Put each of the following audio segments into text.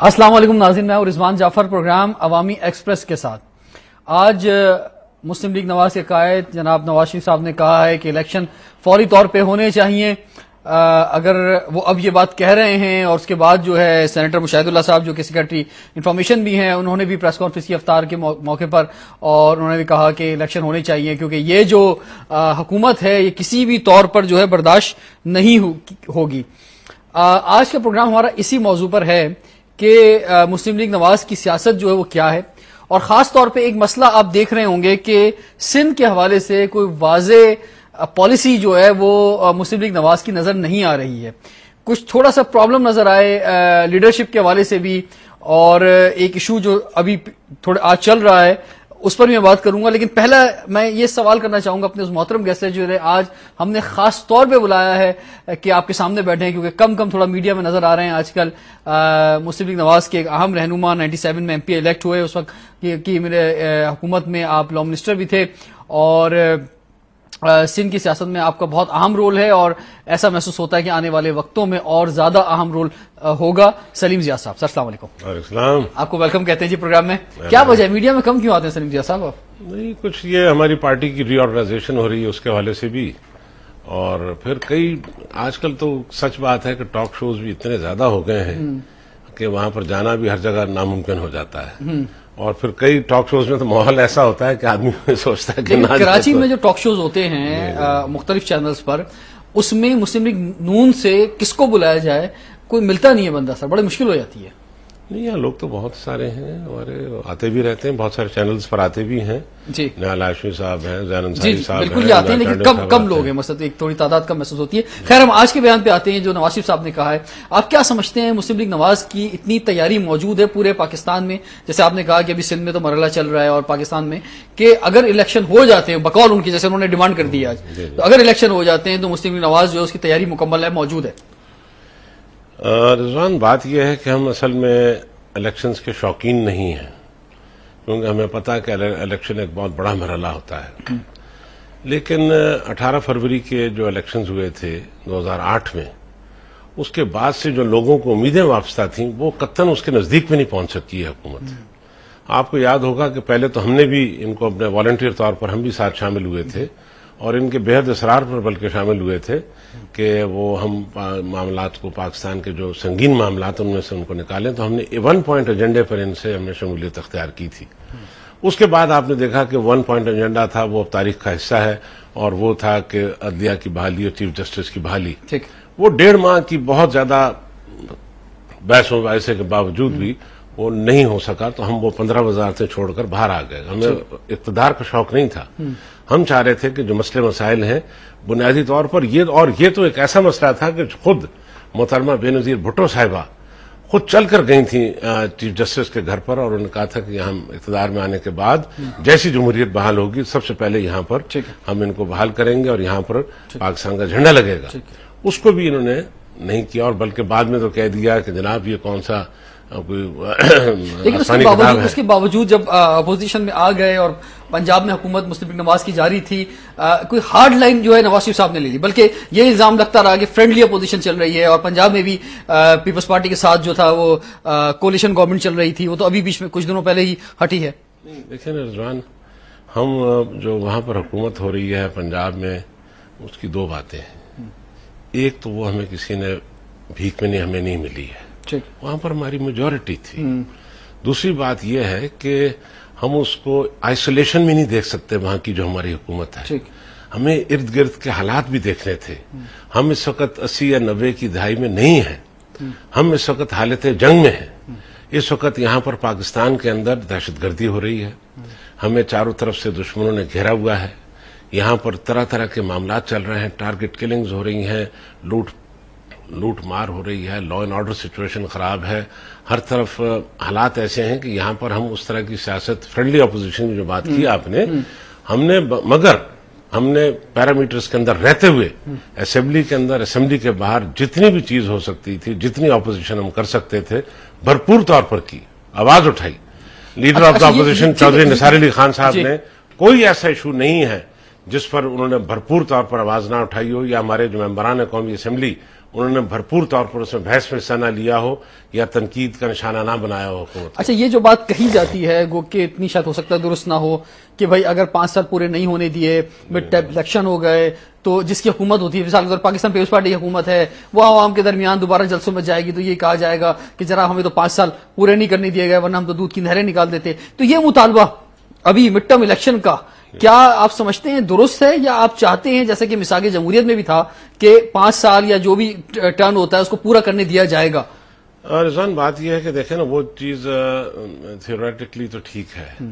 السلام علیکم ناظرین، میں رضوان جعفر پروگرام عوامی ایکسپریس کے ساتھ۔ آج مسلم لیگ نواز کے قائد جناب نواز شریف صاحب نے کہا ہے کہ الیکشن فوری طور پہ ہونے چاہیے۔ اگر وہ اب یہ بات کہہ رہے ہیں اور اس کے بعد جو ہے سینیٹر مشاہد اللہ صاحب جو کہ سیکرٹری انفارمیشن بھی ہیں، انہوں نے بھی پریس کانفرنس کی افطار کے موقع پر، اور انہوں نے بھی کہا کہ الیکشن ہونے چاہیے کیونکہ یہ جو حکومت ہے یہ کسی بھی طور پر جو ہے برداشت نہیں ہوگی۔ آج کا پروگرام ہمارا اسی موضوع پر ہے کہ مسلم لیگ نواز کی سیاست جو ہے وہ کیا ہے، اور خاص طور پہ ایک مسئلہ آپ دیکھ رہے ہوں گے کہ سندھ کے حوالے سے کوئی واضح پالیسی جو ہے وہ مسلم لیگ نواز کی نظر نہیں آ رہی ہے۔ کچھ تھوڑا سا پرابلم نظر آئے لیڈرشپ کے حوالے سے بھی، اور ایک ایشو جو ابھی تھوڑا آج چل رہا ہے اس پر بھی میں بات کروں گا، لیکن پہلا میں یہ سوال کرنا چاہوں گا اپنے اس محترم گیسٹ سے جو آج ہم نے خاص طور پہ بلایا ہے کہ آپ کے سامنے بیٹھے ہیں، کیونکہ کم تھوڑا میڈیا میں نظر آ رہے ہیں آج کل۔ مسلم لیگ نواز کے ایک اہم رہنما 97 میں MP الیکٹ ہوئے، اس وقت کی میرے حکومت میں آپ لا منسٹر بھی تھے، اور سندھ کی سیاست میں آپ کا بہت اہم رول ہے، اور ایسا محسوس ہوتا ہے کہ آنے والے وقتوں میں اور زیادہ اہم رول ہوگا۔ سلیم ضیاء صاحب، سر السلام علیکم۔ وعلیکم السلام۔ آپ کو ویلکم کہتے ہیں جی پروگرام میں۔ کیا وجہ ہے میڈیا میں کم کیوں آتے ہیں سلیم ضیاء صاحب آپ؟ نہیں، کچھ یہ ہماری پارٹی کی ری آرگنائزیشن ہو رہی ہے اس کے حوالے سے بھی، اور پھر کئی آج کل تو سچ بات ہے کہ ٹاک شوز بھی اتنے زیادہ ہو گئے ہیں کہ وہاں پر جانا بھی ہر جگہ ناممکن ہو جاتا ہے، اور پھر کئی ٹاک شوز میں تو ماحول ایسا ہوتا ہے کہ آدمی سوچتا ہے کہ کراچی میں جو ٹاک شوز ہوتے ہیں مختلف چینلز پر، اس میں مسلم لیگ نون سے کس کو بلایا جائے کوئی ملتا نہیں ہے بندہ، سر بڑی مشکل ہو جاتی ہے۔ نہیں، یہاں لوگ تو بہت سارے ہیں، ہمارے آتے بھی رہتے ہیں، بہت سارے چینلز پر آتے بھی ہیں جی، نہال ہاشمی صاحب ہیں، زین جی انصاری صاحب ہیں، بالکل یہ آتے ہیں، لیکن کم لوگ ہیں، مثلا ایک تھوڑی تعداد کم محسوس ہوتی ہے۔ خیر، ہم آج کے بیان پہ آتے ہیں جو نواز شریف صاحب نے کہا ہے۔ آپ کیا سمجھتے ہیں مسلم لیگ نواز کی اتنی تیاری موجود ہے پورے پاکستان میں، جیسے آپ نے کہا کہ ابھی سندھ میں تو مرحلہ چل رہا ہے اور پاکستان میں، کہ اگر الیکشن ہو جاتے ہیں بقول ان کی، جیسے انہوں نے ڈیمانڈ کر دی آج، تو اگر الیکشن ہو جاتے ہیں تو مسلم لیگ نواز جو ہے اس کی تیاری مکمل ہے، موجود ہے؟ رضوان، بات یہ ہے کہ ہم اصل میں الیکشنز کے شوقین نہیں ہیں، کیونکہ ہمیں پتا ہے کہ الیکشن ایک بہت بڑا مرحلہ ہوتا ہے، لیکن 18 فروری کے جو الیکشنز ہوئے تھے 2008 میں، اس کے بعد سے جو لوگوں کو امیدیں وابستہ تھیں وہ قطعاً اس کے نزدیک بھی نہیں پہنچ سکی ہے حکومت۔ آپ کو یاد ہوگا کہ پہلے تو ہم نے بھی ان کو اپنے والنٹیئر طور پر ہم بھی ساتھ شامل ہوئے تھے، اور ان کے بےحد اصرار پر بلکہ شامل ہوئے تھے کہ وہ ہم معاملات کو، پاکستان کے جو سنگین معاملات ان میں سے ان کو نکالیں، تو ہم نے 1 پوائنٹ ایجنڈے پر ان سے ہم نے شمولیت اختیار کی تھی۔ اس کے بعد آپ نے دیکھا کہ 1 پوائنٹ ایجنڈا تھا، وہ اب تاریخ کا حصہ ہے، اور وہ تھا کہ عدلیہ کی بحالی اور چیف جسٹس کی بحالی۔ وہ 1.5 ماہ کی بہت زیادہ بحث و مباحثے کے باوجود بھی وہ نہیں ہو سکا، تو ہم وہ 15 وزارتیں چھوڑ کر باہر آ گئے۔ ہمیں اقتدار کا شوق نہیں تھا، ہم چاہ رہے تھے کہ جو مسئلے مسائل ہیں بنیادی طور پر یہ تو ایک ایسا مسئلہ تھا کہ خود محترمہ بے نظیر بھٹو صاحبہ خود چل کر گئی تھیں چیف جسٹس کے گھر پر، اور انہوں نے کہا تھا کہ ہم اقتدار میں آنے کے بعد جیسی جمہوریت بحال ہوگی سب سے پہلے یہاں پر ہم ان کو بحال کریں گے اور یہاں پر پاکستان کا جھنڈا لگے گا۔ اس کو بھی انہوں نے نہیں کیا، اور بلکہ بعد میں تو کہہ دیا کہ جناب یہ کون سا لیکن اس کے باوجود جب اپوزیشن میں آ گئے اور پنجاب میں حکومت مسلم لیگ نواز کی جاری تھی، کوئی ہارڈ لائن جو ہے نواز شریف صاحب نے لے لی، بلکہ یہ الزام لگتا رہا کہ فرینڈلی اپوزیشن چل رہی ہے، اور پنجاب میں بھی پیپلز پارٹی کے ساتھ جو تھا وہ کولیشن گورنمنٹ چل رہی تھی، وہ تو ابھی بیچ میں کچھ دنوں پہلے ہی ہٹی ہے۔ دیکھیں رضوان، ہم جو وہاں پر حکومت ہو رہی ہے پنجاب میں، اس کی 2 باتیں ہیں۔ ایک تو وہ ہمیں کسی نے بھیک میں ہمیں نہیں ملی ہے، وہاں پر ہماری میجورٹی تھی۔ دوسری بات یہ ہے کہ ہم اس کو آئسولیشن میں نہیں دیکھ سکتے، وہاں کی جو ہماری حکومت ہے، ہمیں ارد گرد کے حالات بھی دیکھنے تھے۔ ہم اس وقت 80 یا 90 کی دہائی میں نہیں ہیں، ہم اس وقت حالت جنگ میں ہیں۔ اس وقت یہاں پر پاکستان کے اندر دہشت گردی ہو رہی ہے، ہمیں چاروں طرف سے دشمنوں نے گھیرا ہوا ہے، یہاں پر طرح طرح کے معاملات چل رہے ہیں، ٹارگٹ کلنگز ہو رہی ہیں، لوٹ مار ہو رہی ہے، لا اینڈ آرڈر سچویشن خراب ہے، ہر طرف حالات ایسے ہیں کہ یہاں پر ہم اس طرح کی سیاست، فرینڈلی اپوزیشن کی جو بات کی آپ نے، مگر ہم نے پیرامیٹرز کے اندر رہتے ہوئے اسمبلی کے اندر، اسمبلی کے باہر جتنی بھی چیز ہو سکتی تھی، جتنی اپوزیشن ہم کر سکتے تھے، بھرپور طور پر کی، آواز اٹھائی۔ Leader of the opposition Chaudhry Nisar Ali Khan صاحب نے کوئی ایسا ایشو نہیں ہے جس پر انہوں نے بھرپور طور پر آواز نہ اٹھائی ہو، یا ہمارے جو ممبران قومی اسمبلی انہوں نے بھرپور طور پر اس میں بحث میں حصہ نہ لیا ہو یا تنقید کا نشانہ نہ بنایا ہو حکومت. اچھا، یہ جو بات کہی جاتی ہے گو کہ اتنی شاید ہو سکتا ہے درست نہ ہو کہ بھائی اگر 5 سال پورے نہیں ہونے دیے، مڈ ٹرم الیکشن ہو گئے تو جس کی حکومت ہوتی ہے، مثال کے طور پاکستان پیپلز پارٹی کی حکومت ہے، وہ عوام کے درمیان دوبارہ جلسوں میں جائے گی تو یہ کہا جائے گا کہ ذرا ہمیں تو 5 سال پورے نہیں کرنے دیے گئے ورنہ ہم تو دودھ کی نہریں نکال دیتے. تو یہ مطالبہ ابھی مڈ ٹرم الیکشن کا کیا آپ سمجھتے ہیں درست ہے، یا آپ چاہتے ہیں جیسے کہ مثال جمہوریت میں بھی تھا کہ 5 سال یا جو بھی ٹرن ہوتا ہے اس کو پورا کرنے دیا جائے گا؟ رضوان، بات یہ ہے کہ دیکھیں نا، وہ چیز تھیوریٹکلی تو ٹھیک ہے،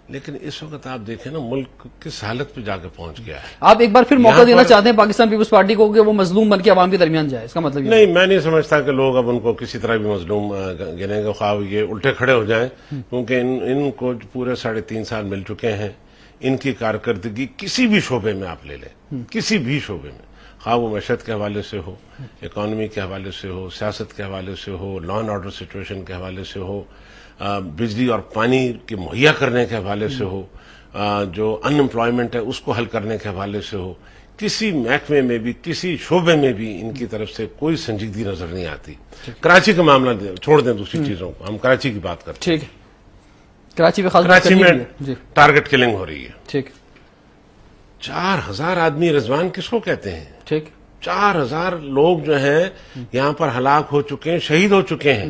لیکن اس وقت آپ دیکھیں نا ملک کس حالت پہ جا کے پہنچ گیا ہے. آپ ایک بار پھر موقع دینا چاہتے ہیں پاکستان پیپلز پارٹی کو کہ وہ مظلوم بن کے عوام کے درمیان جائے؟ اس کا مطلب نہیں، میں نہیں سمجھتا کہ لوگ اب ان کو کسی طرح بھی مظلوم گنیں گے، خواہ یہ الٹے کھڑے ہو جائیں، کیونکہ ان کو پورے 3.5 سال مل چکے ہیں. ان کی کارکردگی کسی بھی شعبے میں آپ لے لیں، کسی بھی شعبے میں، خواہ وہ معیشت کے حوالے سے ہو، اکانومی کے حوالے سے ہو، سیاست کے حوالے سے ہو، لا اینڈ آرڈر سچویشن کے حوالے سے ہو، بجلی اور پانی کے مہیا کرنے کے حوالے سے ہو، جو ان امپلائمنٹ ہے اس کو حل کرنے کے حوالے سے ہو، کسی محکمے میں بھی، کسی شعبے میں بھی ان کی طرف سے کوئی سنجیدگی نظر نہیں آتی. کراچی کا معاملہ چھوڑ دیں، دوسری چیزوں کو، ہم کراچی کی بات کرتے ہیں. ٹھیک ہے، کراچی میں ٹارگٹ کلنگ ہو رہی ہے. ٹھیک، 4000 آدمی رضوان کس کو کہتے ہیں؟ ٹھیک، 4000 لوگ جو ہیں یہاں پر ہلاک ہو چکے ہیں، شہید ہو چکے ہیں.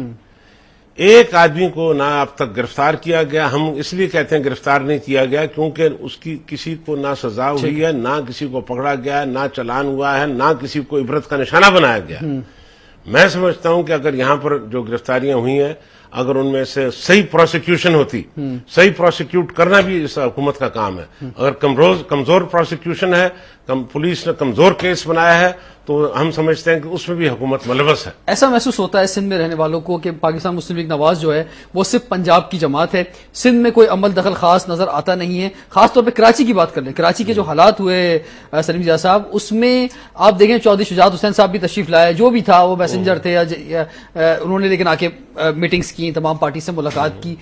ایک آدمی کو نہ اب تک گرفتار کیا گیا. ہم اس لیے کہتے ہیں گرفتار نہیں کیا گیا کیونکہ اس کی کسی کو نہ سزا ہوئی ہے، نہ کسی کو پکڑا گیا ہے، نہ چلان ہوا ہے، نہ کسی کو عبرت کا نشانہ بنایا گیا. میں سمجھتا ہوں کہ اگر یہاں پر جو گرفتاریاں ہوئی ہیں، اگر ان میں سے صحیح پروسیکیوشن ہوتی، صحیح پروسیکیوٹ کرنا بھی اس حکومت کا کام ہے. اگر کمزور پروسیکیوشن ہے، پولیس نے کمزور کیس بنایا ہے، تو ہم سمجھتے ہیں کہ اس میں بھی حکومت ملوث ہے. ایسا محسوس ہوتا ہے سندھ میں رہنے والوں کو کہ پاکستان مسلم لیگ نواز جو ہے وہ صرف پنجاب کی جماعت ہے، سندھ میں کوئی عمل دخل خاص نظر آتا نہیں ہے. خاص طور پہ کراچی کی بات کر لیں، کراچی کے جو حالات ہوئے سلیم جا صاحب، اس میں آپ دیکھیں چودھری شجاعت حسین صاحب بھی تشریف لائے، جو بھی تھا وہ میسنجر تھے، انہوں نے لیکن آ کے میٹنگز کی، تمام پارٹی سے ملاقات کی.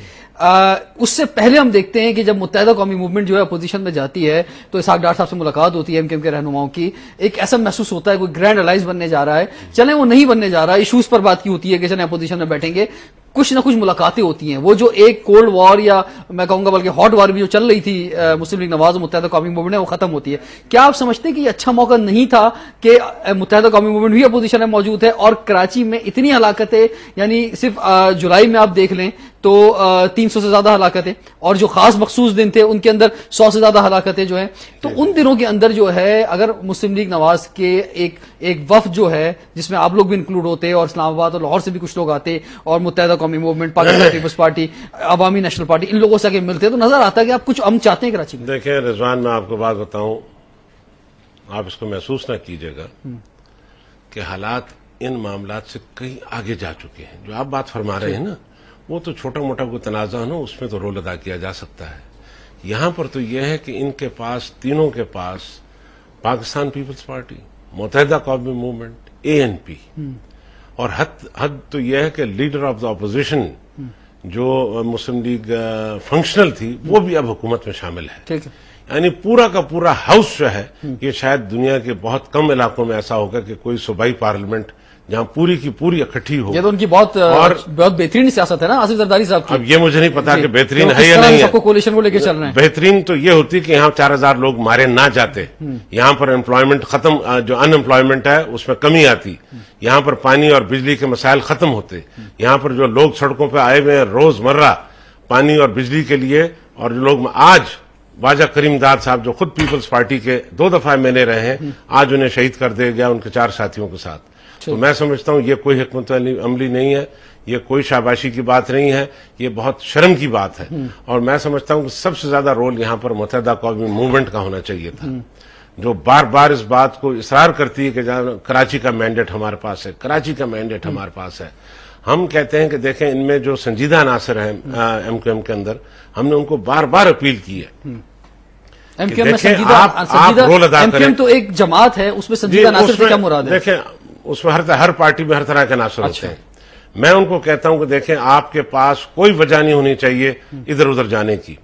اس سے پہلے ہم دیکھتے ہیں کہ جب متحدہ قومی موومنٹ جو ہے اپوزیشن میں جاتی ہے تو اسحاق ڈار صاحب سے ملاقات ہوتی ہے، ایم کیو ایم کے رہنماؤں کی. ایک ایسا محسوس ہوتا ہے کوئی گرینڈ الائنس بننے جا رہا ہے. چلیں وہ نہیں بننے جا رہا، ایشوز پر بات کی ہوتی ہے کہ چلیں اپوزیشن میں بیٹھیں گے، کچھ نہ کچھ ملاقاتیں ہوتی ہیں. وہ جو ایک کولڈ وار یا میں کہوں گا بلکہ ہاٹ وار بھی جو چل رہی تھی مسلم لیگ نواز اور متحدہ قومی موومنٹ میں، وہ ختم ہوتی ہے. کیا آپ سمجھتے ہیں کہ یہ اچھا موقع نہیں تھا کہ متحدہ قومی موومنٹ بھی اپوزیشن میں موجود ہے اور کراچی میں اتنی ہلاکتیں، یعنی صرف جولائی میں آپ دیکھ لیں تو 300 سے زیادہ ہلاکتیں، اور جو خاص مخصوص دن تھے ان کے اندر 100 سے زیادہ ہلاکتیں جو ہیں. تو ان دنوں کے اندر جو ہے اگر مسلم لیگ نواز کے ایک وفد جو ہے جس میں آپ لوگ بھی انکلوڈ ہوتے اور اسلام آباد اور لاہور سے بھی کچھ لوگ آتے اور متحدہ قومی موومنٹ، پاکستان پیپلز پارٹی، عوامی نیشنل پارٹی، ان لوگوں سے آگے ملتے تو نظر آتا ہے کہ آپ کچھ ہم چاہتے ہیں کراچی میں. دیکھیں رضوان، میں آپ کو بات بتاؤں، آپ اس کو محسوس نہ کیجیے گا کہ حالات ان معاملات سے کہیں آگے جا چکے ہیں. جو آپ بات فرما رہے ہیں نا، وہ تو چھوٹا موٹا کوئی تنازع نا، اس میں تو رول ادا کیا جا سکتا ہے. یہاں پر تو یہ ہے کہ ان کے پاس، تینوں کے پاس، پاکستان پیپلز پارٹی، متحدہ قومی موومنٹ، ANP، اور حد تو یہ ہے کہ لیڈر آف دا اپوزیشن جو مسلم لیگ فنکشنل تھی وہ بھی اب حکومت میں شامل ہے. یعنی پورا کا پورا ہاؤس جو ہے، یہ شاید دنیا کے بہت کم علاقوں میں ایسا ہوگا کہ کوئی صوبائی پارلیمنٹ جہاں پوری کی پوری اکٹھی ہو. یہ تو ان کی بہت بہترین سیاست ہے نا آصف زرداری صاحب کی. اب یہ مجھے نہیں پتا کہ بہترین ہے یا نہیں ہے، سب کو کولیشن کو لے کے چل رہے ہیں. بہترین تو یہ ہوتی کہ یہاں 4000 لوگ مارے نہ جاتے، یہاں پر امپلائمنٹ ختم، جو ان امپلائمنٹ ہے اس میں کمی آتی، یہاں پر پانی اور بجلی کے مسائل ختم ہوتے، یہاں پر جو لوگ سڑکوں پہ آئے ہوئے ہیں روز مرہ پانی اور بجلی کے لیے، اور جو لوگ آج واجہ کریم داد صاحب جو خود پیپلز پارٹی کے 2 دفعہ MLA رہے ہیں، آج انہیں شہید کر دیا گیا ان کے 4 ساتھیوں کے ساتھ. تو میں سمجھتا ہوں یہ کوئی حکمت عملی نہیں ہے، یہ کوئی شاباشی کی بات نہیں ہے، یہ بہت شرم کی بات ہے. اور میں سمجھتا ہوں کہ سب سے زیادہ رول یہاں پر متحدہ قومی موومنٹ کا ہونا چاہیے تھا، جو بار بار اس بات کو اصرار کرتی ہے کہ کراچی کا مینڈیٹ ہمارے پاس ہے، کراچی کا مینڈیٹ ہمارے پاس ہے. ہم کہتے ہیں کہ دیکھیں ان میں جو سنجیدہ عناصر ہیں MQM کے اندر، ہم نے ان کو بار بار اپیل کی ہے. آپ رول ادا کریں. تو ایک جماعت ہے، اس میں سنجیدہ عناصر سے کیا مراد ہے؟ دیکھیں اس میں ہر پارٹی میں ہر طرح کے عناصر ہوتے ہیں. میں ان کو کہتا ہوں کہ دیکھیں آپ کے پاس کوئی وجہ نہیں ہونی چاہیے ادھر ادھر جانے کی.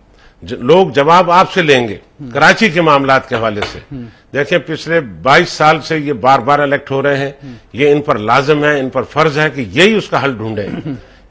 لوگ جواب آپ سے لیں گے کراچی کے معاملات کے حوالے سے. دیکھیں پچھلے 22 سال سے یہ بار بار الیکٹ ہو رہے ہیں, یہ ان پر لازم ہے, ان پر فرض ہے کہ یہی اس کا حل ڈھونڈیں.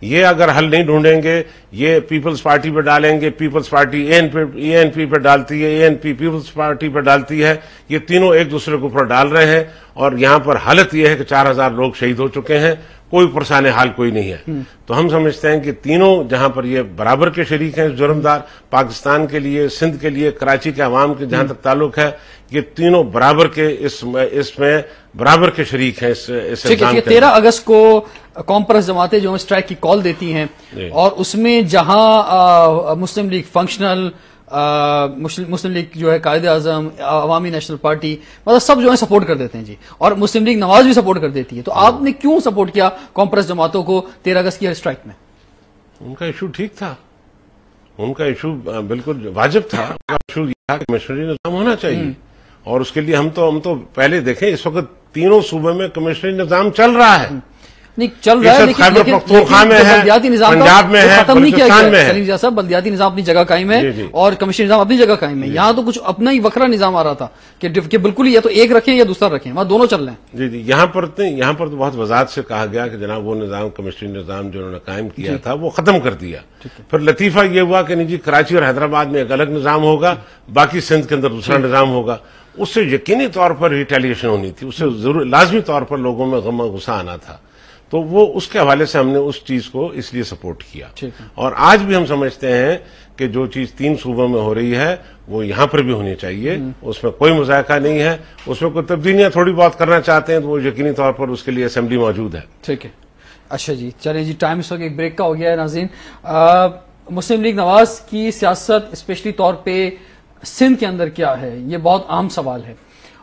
یہ اگر حل نہیں ڈھونڈیں گے, یہ پیپلز پارٹی پہ ڈالیں گے, پیپلز پارٹی اے این پی پہ ڈالتی ہے, اے این پی پیپلز پارٹی پہ ڈالتی ہے, یہ تینوں ایک دوسرے کے اوپر ڈال رہے ہیں. اور یہاں پر حالت یہ ہے کہ 4000 لوگ شہید ہو چکے ہیں, کوئی پرسان حال کوئی نہیں ہے. تو ہم سمجھتے ہیں کہ تینوں جہاں پر یہ برابر کے شریک ہیں جرمدار, پاکستان کے لیے, سندھ کے لیے, کراچی کے عوام کے جہاں تک تعلق ہے, یہ تینوں برابر کے اس میں برابر کے شریک ہیں اس الزام کے. 13 اگست کو کانفرنس جماعتیں جو اسٹرائک کی کال دیتی ہیں, اور اس میں جہاں مسلم لیگ فنکشنل, مسلم لیگ جو ہے قائد اعظم, عوامی نیشنل پارٹی, مطلب سب جو ہے سپورٹ کر دیتے ہیں جی, اور مسلم لیگ نواز بھی سپورٹ کر دیتی ہے. تو آپ نے کیوں سپورٹ کیا کانفرنس جماعتوں کو 13 اگست کی اسٹرائک میں؟ ان کا ایشو ٹھیک تھا, ان کا ایشو بالکل واجب تھا. ایشو یہ تھا کہ کمشنری نظام ہونا چاہیے, اور اس کے لیے ہم تو پہلے دیکھیں اس وقت تینوں صوبے میں کمشنری نظام چل رہا ہے. نہیں چل رہا ہے, لیکن بلدیاتی نظام پنجاب میں ہے, ختم نہیں کیا بلوچستان سلیم جی صاحب. بلدیاتی نظام اپنی جگہ قائم ہے اور کمیشنری نظام اپنی جگہ قائم ہے. یہاں تو کچھ اپنا ہی وکھرا نظام آ رہا تھا کہ بالکل ہی یا تو ایک رکھیں یا دوسرا رکھیں, وہاں دونوں چل رہے ہیں. جی جی, یہاں پر تو بہت وضاحت سے کہا گیا کہ جناب وہ نظام کمشنری نظام جو انہوں نے قائم کیا تھا وہ ختم کر دیا. پھر لطیفہ یہ ہوا کہ نہیں جی کراچی اور حیدرآباد میں ایک الگ نظام ہوگا, باقی سندھ کے اندر دوسرا نظام ہوگا. اس سے یقینی طور پر ریٹیلیشن ہونی تھی, اس سے ضرور لازمی طور پر لوگوں میں غم و غصہ آنا تھا. تو وہ اس کے حوالے سے ہم نے اس چیز کو اس لیے سپورٹ کیا. اور آج بھی ہم سمجھتے ہیں کہ جو چیز 3 صوبوں میں ہو رہی ہے وہ یہاں پر بھی ہونی چاہیے, اس میں کوئی مذائقہ نہیں ہے. اس میں کوئی تبدیلیاں تھوڑی بہت کرنا چاہتے ہیں تو وہ یقینی طور پر اس کے لیے اسمبلی موجود ہے. ٹھیک ہے, اچھا جی, چلیں جی, ٹائم اس وقت ایک بریک کا ہو گیا ہے. ناظرین, مسلم لیگ نواز کی سیاست اسپیشلی طور پہ سندھ کے اندر کیا ہے, یہ بہت عام سوال ہے.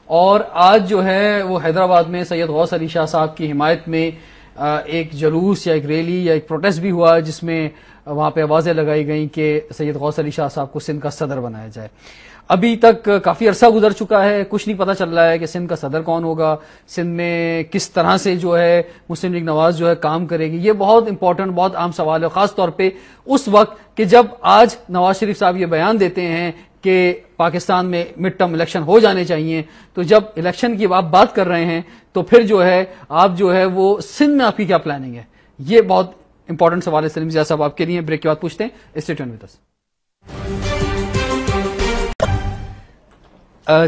اور آج جو ہے وہ حیدرآباد میں سید غوث علی شاہ صاحب کی حمایت میں ایک جلوس یا ایک ریلی یا ایک پروٹیسٹ بھی ہوا, جس میں وہاں پہ آوازیں لگائی گئیں کہ سید غوث علی شاہ صاحب کو سندھ کا صدر بنایا جائے. ابھی تک کافی عرصہ گزر چکا ہے, کچھ نہیں پتہ چل رہا ہے کہ سندھ کا صدر کون ہوگا, سندھ میں کس طرح سے جو ہے مسلم لیگ نواز جو ہے کام کرے گی. یہ بہت امپورٹنٹ, بہت عام سوال ہے, خاص طور پہ اس وقت کہ جب آج نواز شریف صاحب یہ بیان دیتے ہیں کہ پاکستان میں مڈ ٹرم الیکشن ہو جانے چاہیے. تو جب الیکشن کی آپ بات کر رہے ہیں تو پھر جو ہے آپ جو ہے وہ سندھ میں آپ کی کیا پلاننگ ہے, یہ بہت امپورٹنٹ سوال ہے. سلیم زیاد صاحب آپ کے لیے بریک کے بعد پوچھتے ہیں. Stay tuned with us.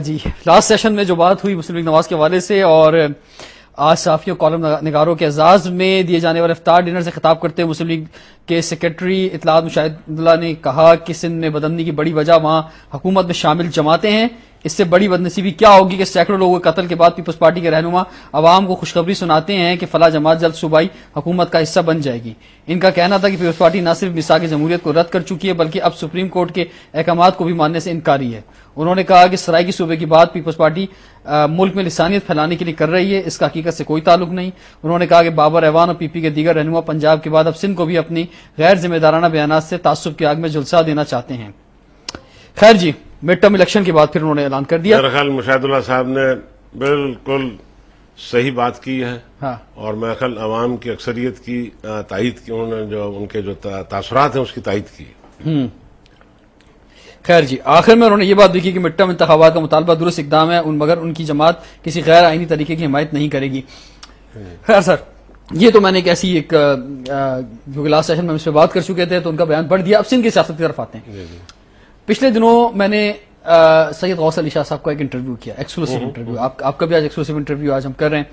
جی, لاسٹ سیشن میں جو بات ہوئی مسلم لیگ نواز کے حوالے سے, اور آج صحافیوں کالم نگاروں کے اعزاز میں دیے جانے والے افطار ڈنر سے خطاب کرتے ہوئے مسلم لیگ کے سیکرٹری اطلاعات مشاہد اللہ نے کہا کہ سندھ میں بدامنی کی بڑی وجہ وہاں حکومت میں شامل جماعتیں ہیں. اس سے بڑی بدنصیبی کیا ہوگی کہ سینکڑوں لوگوں کے قتل کے بعد پیپلز پارٹی کے رہنما عوام کو خوشخبری سناتے ہیں کہ فلاں جماعت جلد صوبائی حکومت کا حصہ بن جائے گی. ان کا کہنا تھا کہ پیپلز پارٹی نہ صرف میثاق جمہوریت کو رد کر چکی ہے بلکہ اب سپریم کورٹ کے احکامات کو بھی ماننے سے انکاری ہے. انہوں نے کہا کہ سرائیکی صوبے کی بات پیپلز پارٹی ملک میں لسانیت پھیلانے کے لیے کر رہی ہے, اس کا حقیقت سے کوئی تعلق نہیں. انہوں نے کہا کہ بابر ایوان اور پی پی کے دیگر رہنما پنجاب کے بعد اب سندھ کو بھی اپنی غیر ذمہ دارانہ بیانات سے تعصب کی آگ میں جھلسا دینا چاہتے ہیں. خیر جی, مڈ ٹرم الیکشن کے بعد پھر انہوں نے اعلان کر دیا. میرا خیال مشاہد اللہ صاحب نے بالکل صحیح بات کی ہے, اور میرا خیال عوام کی اکثریت کی تائید کی, انہوں نے جو ان کے جو تاثرات ہیں اس کی تائید کی. خیر جی, آخر میں انہوں نے یہ بات بھی کی کہ مڈ ٹرم انتخابات کا مطالبہ درست اقدام ہے, مگر ان کی جماعت کسی غیر آئینی طریقے کی حمایت نہیں کرے گی. خیر سر, یہ تو میں نے ایک ایسی جو لاسٹ سیشن میں اس پہ بات کر چکے تھے تو ان کا بیان پڑھ دیا. اب سندھ کی سیاست کی طرف آتے ہیں. پچھلے دنوں میں نے سید غوث علی شاہ صاحب کا ایک انٹرویو کیا, ایکسکلوسیو انٹرویو, آپ کا بھی آج ایکسکلوسیو انٹرویو آج ہم کر رہے ہیں.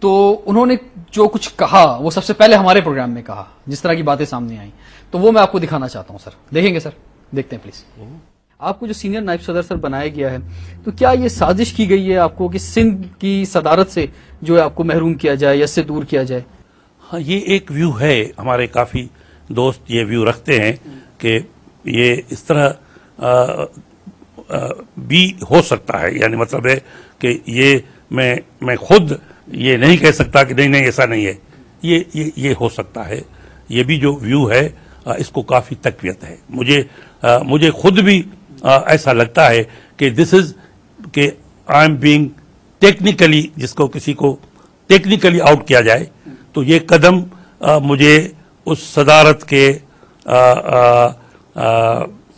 تو انہوں نے جو کچھ کہا وہ سب سے پہلے ہمارے پروگرام میں کہا, جس طرح کی باتیں سامنے آئیں, تو وہ میں آپ کو دکھانا چاہتا ہوں. سر دیکھیں گے؟ سر دیکھتے ہیں پلیز. آپ کو جو سینئر نائب صدر سر بنایا گیا ہے, تو کیا یہ سازش کی گئی ہے آپ کو کہ سندھ کی صدارت سے جو ہے آپ کو محروم کیا جائے یا اس سے دور کیا جائے؟ ہاں, یہ ایک ویو ہے, ہمارے کافی دوست یہ ویو رکھتے ہیں کہ یہ اس طرح بھی ہو سکتا ہے. یعنی مطلب ہے کہ یہ میں خود یہ نہیں کہہ سکتا کہ نہیں ایسا نہیں ہے, یہ ہو سکتا ہے. یہ بھی جو ویو ہے اس کو کافی تقویت ہے. مجھے خود بھی ایسا لگتا ہے کہ دس از کہ آئی ایم بینگ ٹیکنیکلی, جس کو کسی کو ٹیکنیکلی آؤٹ کیا جائے, تو یہ قدم مجھے اس صدارت کے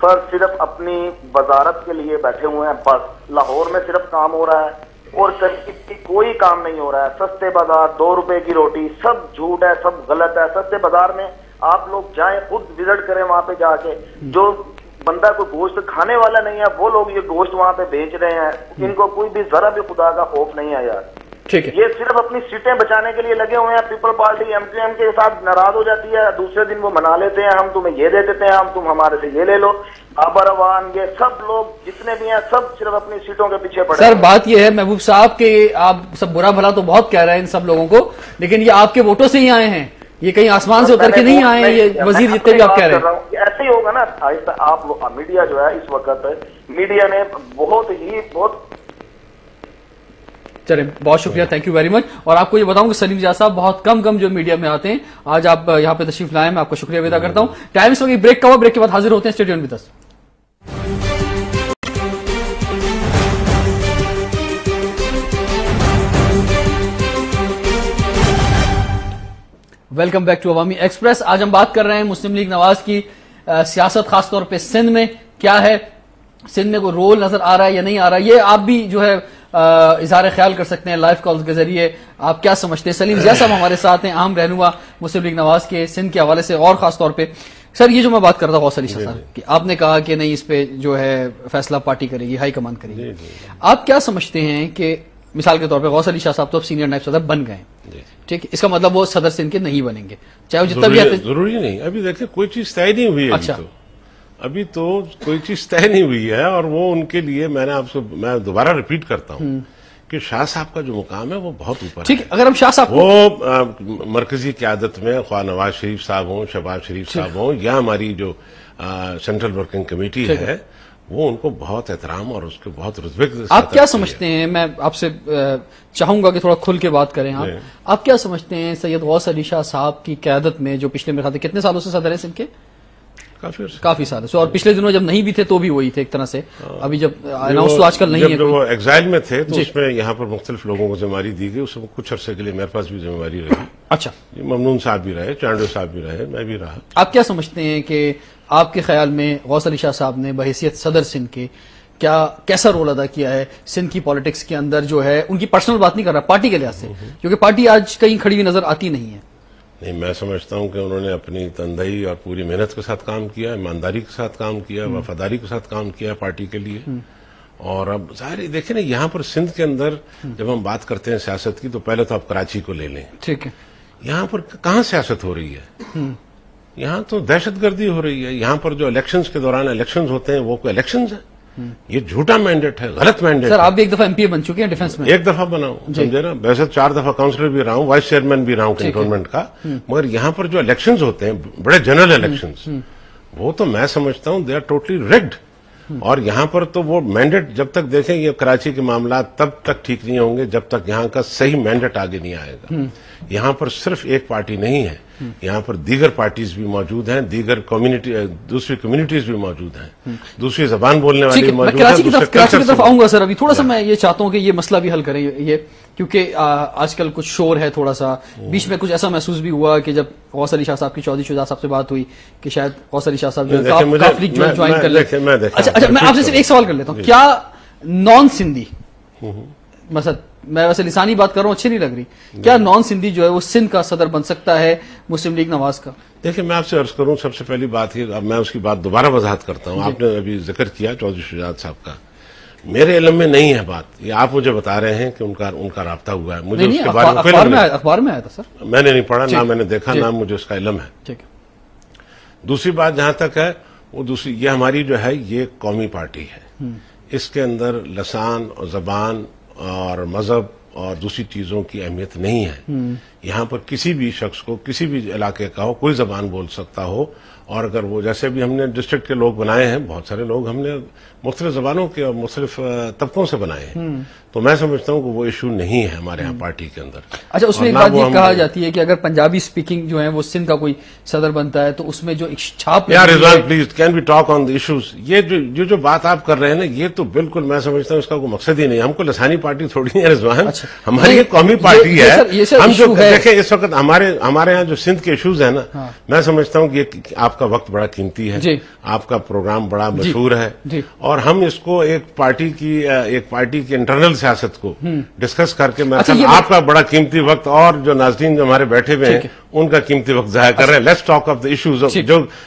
سر صرف اپنی وزارت کے لیے بیٹھے ہوئے ہیں بس. لاہور میں صرف کام ہو رہا ہے اور کوئی کام نہیں ہو رہا ہے. سستے بازار 2 روپے کی روٹی سب جھوٹ ہے, سب غلط ہے. سستے بازار میں آپ لوگ جائیں, خود وزٹ کریں وہاں پہ جا کے. جو بندہ کوئی گوشت کھانے والا نہیں ہے وہ لوگ یہ گوشت وہاں پہ بیچ رہے ہیں. ان کو کوئی بھی ذرا بھی خدا کا خوف نہیں ہے یار. ٹھیک ہے, یہ صرف اپنی سیٹیں بچانے کے لیے لگے ہوئے ہیں. پیپل پارٹی MQM کے ساتھ ناراض ہو جاتی ہے, دوسرے دن وہ منا لیتے ہیں, ہم تمہیں یہ دے دیتے ہیں, تم ہمارے سے یہ لے لو. بابر اوان یہ سب لوگ جتنے بھی ہیں سب صرف اپنی سیٹوں کے پیچھے پڑے. سر بات یہ ہے محبوب صاحب کہ آپ سب برا بھلا تو بہت کہہ رہے ہیں ان سب لوگوں کو, لیکن یہ آپ کے ووٹوں سے ہی آئے ہیں, یہ کہیں آسمان سے اتر کے نہیں آئے ہیں. یہ وزیر جتنے بھی آپ کہہ رہے ہیں ایسے ہی ہوگا نا. آپ میڈیا جو ہے اس وقت میڈیا نے بہت. چلیں بہت شکریہ, تھینک یو ویری مچ. اور آپ کو یہ بتاؤں کہ سلیم جا صاحب بہت کم جو میڈیا میں آتے ہیں, آج آپ یہاں پہ تشریف لائے, میں آپ کا شکریہ ادا کرتا ہوں. ٹائم اس وقت بریک کا ہوا, بریک کے بعد حاضر ہوتے ہیں. Stay tuned with us. Welcome back to Awami Express. آج ہم بات کر رہے ہیں مسلم لیگ نواز کی سیاست, خاص طور پہ سندھ میں کیا ہے, سندھ میں کوئی رول نظر آ رہا ہے یا نہیں آ رہا ہے. یہ آپ بھی جو ہے اظہار خیال کر سکتے ہیں لائیو کالز کے ذریعے. آپ کیا سمجھتے ہیں؟ سلیم ضیاء صاحب ہمارے ساتھ ہیں, اہم رہنما مسلم لیگ نواز کے سندھ کے حوالے سے, اور خاص طور پہ سر یہ جو میں بات کرتا ہوں غوث علی شاہ صاحب کی, آپ نے کہا کہ نہیں اس پہ جو ہے فیصلہ پارٹی کرے گی, ہائی کمان کرے گی. آپ کیا سمجھتے ہیں کہ مثال کے طور پہ غوث علی شاہ صاحب تو اب سینئر نائب صدر بن گئے, ٹھیک ہے, اس کا مطلب وہ صدر سندھ کے نہیں بنیں گے چاہے وہ جتنا بھی ضروری نہیں. ابھی دیکھیں کوئی چیز طے نہیں ہوئی ہے. اچھا, ابھی تو کوئی چیز طے نہیں ہوئی ہے, اور وہ ان کے لیے میں دوبارہ ریپیٹ کرتا ہوں کہ شاہ صاحب کا جو مقام ہے وہ بہت اوپر ہے. ٹھیک ہے, اگر ہم شاہ صاحب وہ مرکزی قیادت میں خواہ نواز شریف صاحب ہوں, شہباز شریف صاحب ہوں, یا ہماری جو سینٹرل ورکنگ کمیٹی ہے, وہ ان کو بہت احترام اور اس کے بہت رتبے. آپ کیا سمجھتے ہیں, میں آپ سے چاہوں گا کہ تھوڑا کھل کے بات کریں, آپ کیا سمجھتے ہیں سید غوث علی شاہ صاحب کی قیادت میں جو پچھلے میرے خیال سے کتنے سالوں سے صدر ہیں سندھ کے؟ کافی سالوں سے, اور پچھلے دنوں جب نہیں بھی تھے تو بھی وہی تھے ایک طرح سے. ابھی جب اناؤنس تو آج کل نہیں ہے. جب وہ ایگزائل میں تھے تو اس میں یہاں پر مختلف لوگوں کو ذمہ داری دی گئی, اس میں کچھ عرصے کے لیے میرے پاس بھی ذمہ داری رہی. اچھا, ممنون صاحب بھی رہے, چانڈو صاحب بھی رہے, میں بھی رہا. آپ کیا سمجھتے ہیں کہ آپ کے خیال میں غوث علی شاہ صاحب نے بحیثیت صدر سندھ کے کیسا رول ادا کیا ہے سندھ کی پالیٹکس کے اندر؟ جو ہے ان کی پرسنل بات نہیں کر رہا, پارٹی کے لحاظ سے, کیونکہ پارٹی آج کہیں کھڑی ہوئی نظر آتی نہیں ہے. نہیں, میں سمجھتا ہوں کہ انہوں نے اپنی تندہی اور پوری محنت کے ساتھ کام کیا, ایمانداری کے ساتھ کام کیا, وفاداری کے ساتھ کام کیا پارٹی کے لیے. اور اب ظاہر دیکھیں نا, یہاں پر سندھ کے اندر جب ہم بات کرتے ہیں سیاست کی تو پہلے تو آپ کراچی کو لے لیں. ٹھیک ہے, یہاں پر کہاں سیاست ہو رہی ہے؟ یہاں تو دہشت گردی ہو رہی ہے. یہاں پر جو الیکشنز کے دوران الیکشنز ہوتے ہیں وہ کوئی الیکشنز ہیں؟ یہ جھوٹا مینڈیٹ ہے, غلط مینڈیٹ. سر آپ بھی ایک دفعہ MP بن چکے ہیں ڈیفنس میں. ایک دفعہ بنا ہوں, سمجھے نا, ویسے 4 دفعہ کاؤنسلر بھی رہا ہوں, وائس چیئرمین بھی رہا ہوں کنٹونمنٹ کا, مگر یہاں پر جو الیکشنز ہوتے ہیں بڑے جنرل الیکشنز, وہ تو میں سمجھتا ہوں دے آر ٹوٹلی ریگڈ. اور یہاں پر تو وہ مینڈیٹ جب تک دیکھیں یہ کراچی کے معاملات تب تک ٹھیک نہیں ہوں گے جب تک یہاں کا صحیح مینڈیٹ آگے نہیں آئے گا. یہاں پر صرف ایک پارٹی نہیں ہے, یہاں پر دیگر پارٹیز بھی موجود ہیں, دیگر دوسری کمیونٹیز بھی موجود ہیں, دوسری زبان بولنے والی موجود ہیں. کراچی کی طرف آؤں گا سر. ابھی تھوڑا سا میں یہ چاہتا ہوں کہ یہ مسئلہ بھی حل کریں, یہ کیونکہ آج کل کچھ شور ہے تھوڑا سا. بیچ میں کچھ ایسا محسوس بھی ہوا کہ جب غوث علی شاہ صاحب کی چودھری شہزاد صاحب سے بات ہوئی کہ شاید غوث علی شاہ صاحب جو جوائن کر لیں. اچھا, میں آپ سے صرف ایک سوال کر لیتا ہوں, کیا نان سندھی, مثلا میں ویسے لسانی بات کر رہا ہوں, اچھی نہیں لگ رہی, کیا نان سندھی جو ہے وہ سندھ کا صدر بن سکتا ہے مسلم لیگ نواز کا؟ دیکھیں میں آپ سے عرض کروں, سب سے پہلی بات یہ, اب میں اس کی بات دوبارہ وضاحت کرتا ہوں. آپ نے ابھی ذکر کیا چودھری شہزاد صاحب کا, میرے علم میں نہیں ہے بات, یہ آپ مجھے بتا رہے ہیں کہ ان کا رابطہ ہوا ہے. مجھے اس کے بارے میں اخبار میں آیا تھا سر, میں نے نہیں پڑھا, نہ میں نے دیکھا, نہ مجھے اس کا علم ہے. ٹھیک ہے. دوسری بات جہاں تک ہے وہ دوسری, یہ ہماری جو ہے یہ قومی پارٹی ہے, اس کے اندر لسان اور زبان اور مذہب اور دوسری چیزوں کی اہمیت نہیں ہے. یہاں پر کسی بھی شخص کو کسی بھی علاقے کا ہو کوئی زبان بول سکتا ہو, اور اگر وہ جیسے بھی ہم نے ڈسٹرکٹ کے لوگ بنائے ہیں, بہت سارے لوگ ہم نے مختلف زبانوں کے اور مختلف طبقوں سے بنائے ہیں, تو میں سمجھتا ہوں کہ وہ ایشو نہیں ہے ہمارے یہاں پارٹی کے اندر. اچھا, اس میں ایک بات یہ کہا جاتی ہے کہ اگر پنجابی سپیکنگ جو ہے وہ سندھ کا کوئی صدر بنتا ہے تو اس میں جو ایک چھاپ. یار Rizwan please can we talk on the issues. یہ جو بات آپ کر رہے ہیں نا, یہ تو بالکل میں سمجھتا ہوں اس کا کوئی مقصد ہی نہیں. ہم کو لسانی پارٹی تھوڑی ہے رضوان, ہماری یہ قومی پارٹی ہے. ہم جو دیکھیں اس وقت ہمارے یہاں جو سندھ کے ایشوز ہیں نا, میں سمجھتا ہوں کہ آپ آپ کا وقت بڑا قیمتی ہے، جی، آپ کا پروگرام بڑا مشہور ہے، جی، اور ہم اس کو ایک پارٹی کی انٹرنل سیاست کو ڈسکس کر کے میں آپ کا بڑا قیمتی وقت اور جو ناظرین جو ہمارے بیٹھے ہوئے ہیں ان کا قیمتی وقت ضائع کر رہے ہیں. Let's talk of the issues